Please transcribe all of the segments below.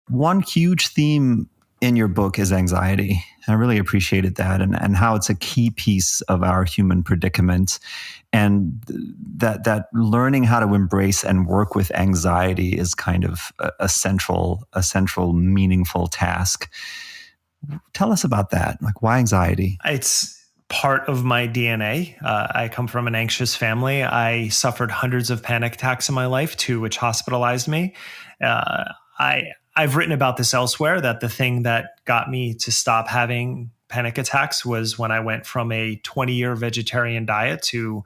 one huge theme in your book is anxiety. I really appreciated that, and how it's a key piece of our human predicament, and that learning how to embrace and work with anxiety is kind of a central meaningful task. Tell us about that. Like, why anxiety? It's part of my DNA. I come from an anxious family. I suffered hundreds of panic attacks in my life, 2 which hospitalized me. I've written about this elsewhere, that the thing that got me to stop having panic attacks was when I went from a 20-year vegetarian diet to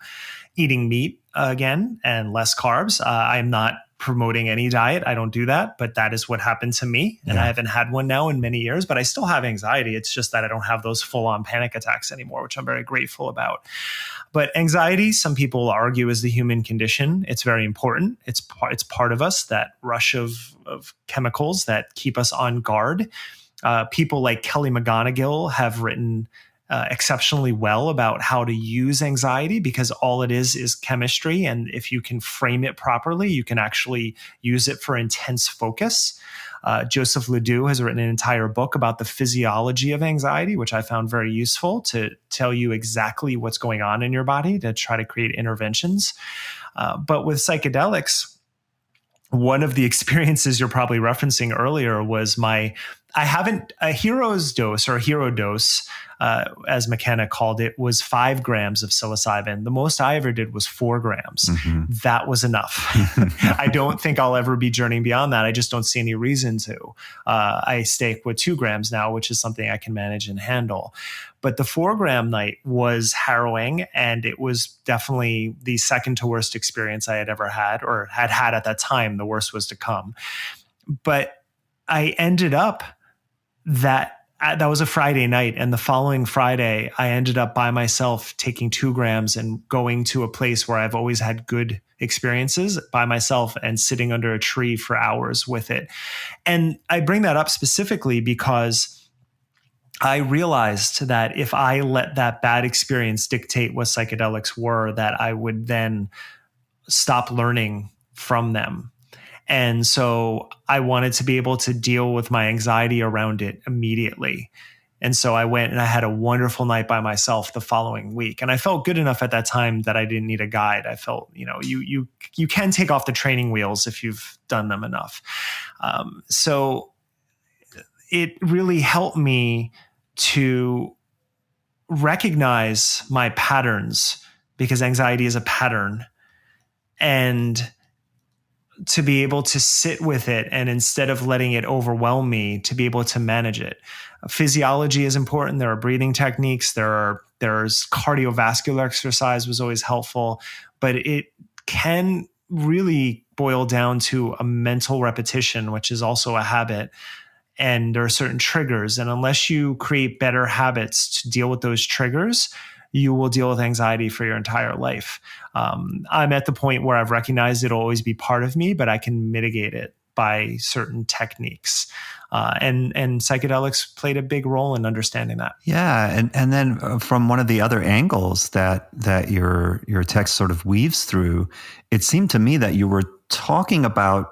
eating meat again and less carbs. I'm not promoting any diet. I don't do that, but that is what happened to me. And I haven't had one now in many years, but I still have anxiety. It's just that I don't have those full-on panic attacks anymore, which I'm very grateful about. But anxiety, some people argue, is the human condition. It's very important. It's part of us, that rush of chemicals that keep us on guard. People like Kelly McGonigal have written exceptionally well about how to use anxiety, because all it is chemistry. And if you can frame it properly, you can actually use it for intense focus. Joseph Ledoux has written an entire book about the physiology of anxiety, which I found very useful to tell you exactly what's going on in your body to try to create interventions. But with psychedelics, one of the experiences you're probably referencing earlier was a hero's dose, or hero dose, as McKenna called it, was 5 grams of psilocybin. The most I ever did was 4 grams. Mm-hmm. That was enough. I don't think I'll ever be journeying beyond that. I just don't see any reason to. I stay with 2 grams now, which is something I can manage and handle. But the 4-gram night was harrowing, and it was definitely the second to worst experience I had ever had, or had at that time. The worst was to come. But I ended up that was a Friday night. And the following Friday, I ended up by myself taking 2 grams and going to a place where I've always had good experiences by myself, and sitting under a tree for hours with it. And I bring that up specifically because I realized that if I let that bad experience dictate what psychedelics were, that I would then stop learning from them. And so I wanted to be able to deal with my anxiety around it immediately. And so I went and I had a wonderful night by myself the following week. And I felt good enough at that time that I didn't need a guide. I felt, you can take off the training wheels if you've done them enough. So it really helped me to recognize my patterns, because anxiety is a pattern, and to be able to sit with it, and instead of letting it overwhelm me, to be able to manage it. Physiology is important. There are breathing techniques. There's cardiovascular exercise was always helpful, but it can really boil down to a mental repetition, which is also a habit. And there are certain triggers. And unless you create better habits to deal with those triggers, you will deal with anxiety for your entire life. I'm at the point where I've recognized it'll always be part of me, but I can mitigate it by certain techniques. And psychedelics played a big role in understanding that. Yeah, and then from one of the other angles that your text sort of weaves through, it seemed to me that you were talking about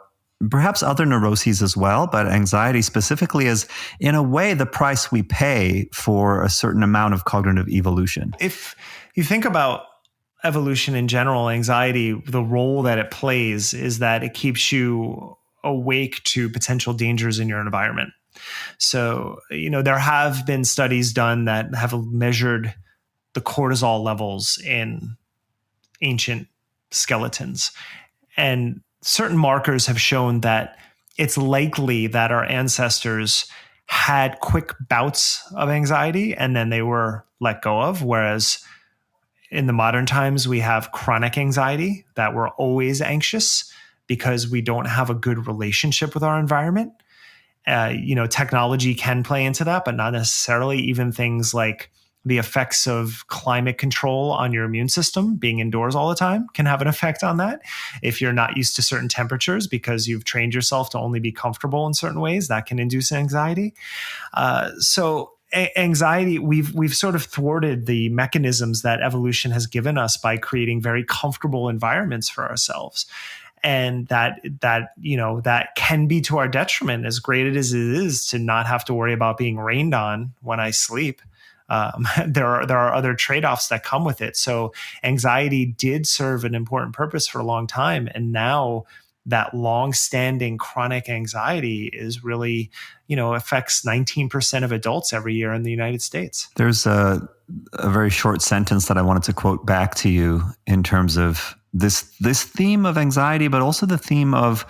perhaps other neuroses as well, but anxiety specifically is, in a way, the price we pay for a certain amount of cognitive evolution. If you think about evolution in general, anxiety, the role that it plays is that it keeps you awake to potential dangers in your environment. So, there have been studies done that have measured the cortisol levels in ancient skeletons. And certain markers have shown that it's likely that our ancestors had quick bouts of anxiety and then they were let go of. Whereas in the modern times, we have chronic anxiety, that we're always anxious because we don't have a good relationship with our environment. Technology can play into that, but not necessarily. Even things like the effects of climate control on your immune system, being indoors all the time, can have an effect on that. If you're not used to certain temperatures because you've trained yourself to only be comfortable in certain ways, that can induce anxiety. So anxiety, we've sort of thwarted the mechanisms that evolution has given us by creating very comfortable environments for ourselves. And that can be to our detriment, as great as it is to not have to worry about being rained on when I sleep. There are other trade-offs that come with it. So anxiety did serve an important purpose for a long time. And now that long-standing chronic anxiety is really, affects 19% of adults every year in the United States. There's a very short sentence that I wanted to quote back to you in terms of this theme of anxiety, but also the theme of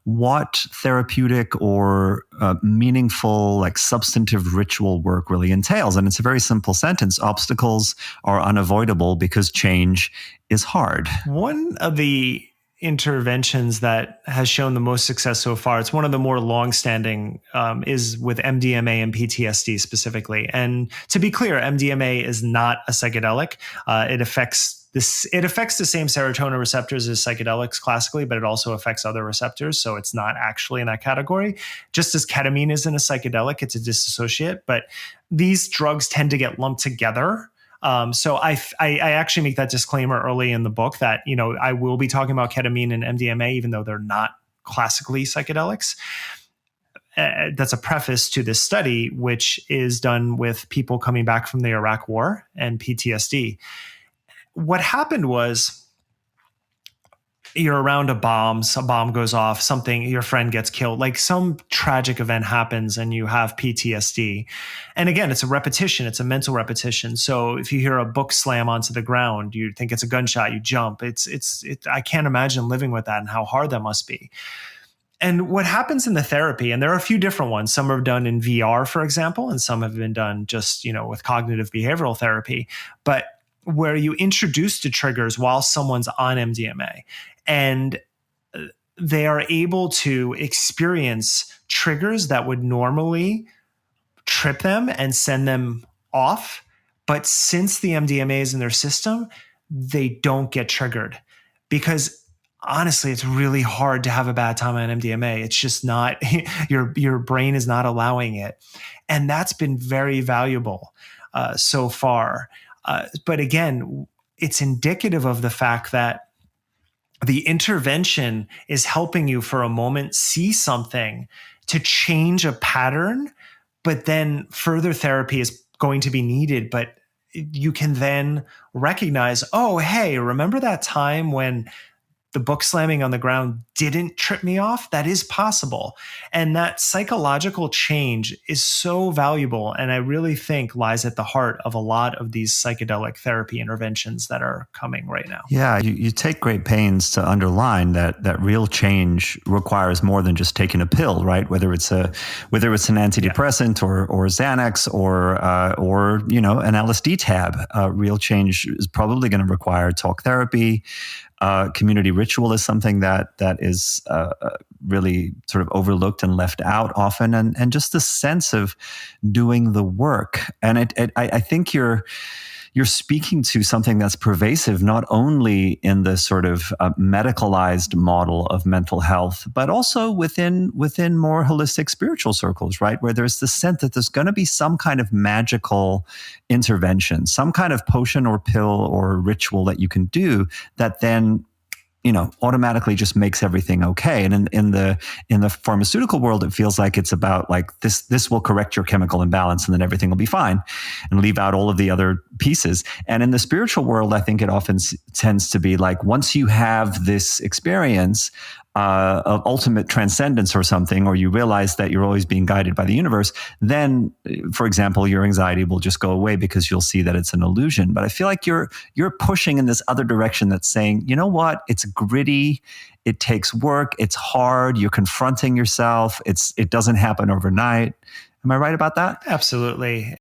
what therapeutic or meaningful, like substantive ritual work really entails. And it's a very simple sentence. Obstacles are unavoidable because change is hard. One of the interventions that has shown the most success so far, it's one of the more long-standing, is with MDMA and PTSD specifically. And to be clear, MDMA is not a psychedelic. It affects the same serotonin receptors as psychedelics classically, but it also affects other receptors. So it's not actually in that category. Just as ketamine isn't a psychedelic, it's a dissociate. But these drugs tend to get lumped together. So I actually make that disclaimer early in the book that, I will be talking about ketamine and MDMA, even though they're not classically psychedelics. That's a preface to this study, which is done with people coming back from the Iraq War and PTSD. What happened was, you're around a bomb goes off, your friend gets killed, like some tragic event happens and you have PTSD. And again, it's a repetition, it's a mental repetition. So if you hear a book slam onto the ground, you think it's a gunshot, you jump. I can't imagine living with that and how hard that must be. And what happens in the therapy, and there are a few different ones, some are done in VR, for example, and some have been done just, with cognitive behavioral therapy, but where you introduce the triggers while someone's on MDMA. And they are able to experience triggers that would normally trip them and send them off. But since the MDMA is in their system, they don't get triggered. Because honestly, it's really hard to have a bad time on MDMA. It's just not, your brain is not allowing it. And that's been very valuable so far. But again, it's indicative of the fact that the intervention is helping you for a moment see something to change a pattern, but then further therapy is going to be needed. But you can then recognize, oh, hey, remember that time when the book slamming on the ground didn't trip me off? That is possible. And that psychological change is so valuable. And I really think lies at the heart of a lot of these psychedelic therapy interventions that are coming right now. Yeah, you take great pains to underline that real change requires more than just taking a pill, right? Whether it's an antidepressant or Xanax or an LSD tab. Real change is probably going to require talk therapy. Community ritual is something that is really sort of overlooked and left out often, and just the sense of doing the work. And I think you're speaking to something that's pervasive, not only in the sort of medicalized model of mental health, but also within more holistic spiritual circles, right? Where there's the sense that there's going to be some kind of magical intervention, some kind of potion or pill or ritual that you can do that then automatically just makes everything okay. And in the pharmaceutical world, it feels like it's about like this will correct your chemical imbalance and then everything will be fine, and leave out all of the other pieces. And in the spiritual world, I think it often tends to be like, once you have this experience of ultimate transcendence or something, or you realize that you're always being guided by the universe, then, for example, your anxiety will just go away because you'll see that it's an illusion. But I feel like you're pushing in this other direction that's saying, you know what, it's gritty, it takes work, it's hard, you're confronting yourself, it doesn't happen overnight. Am I right about that? Absolutely.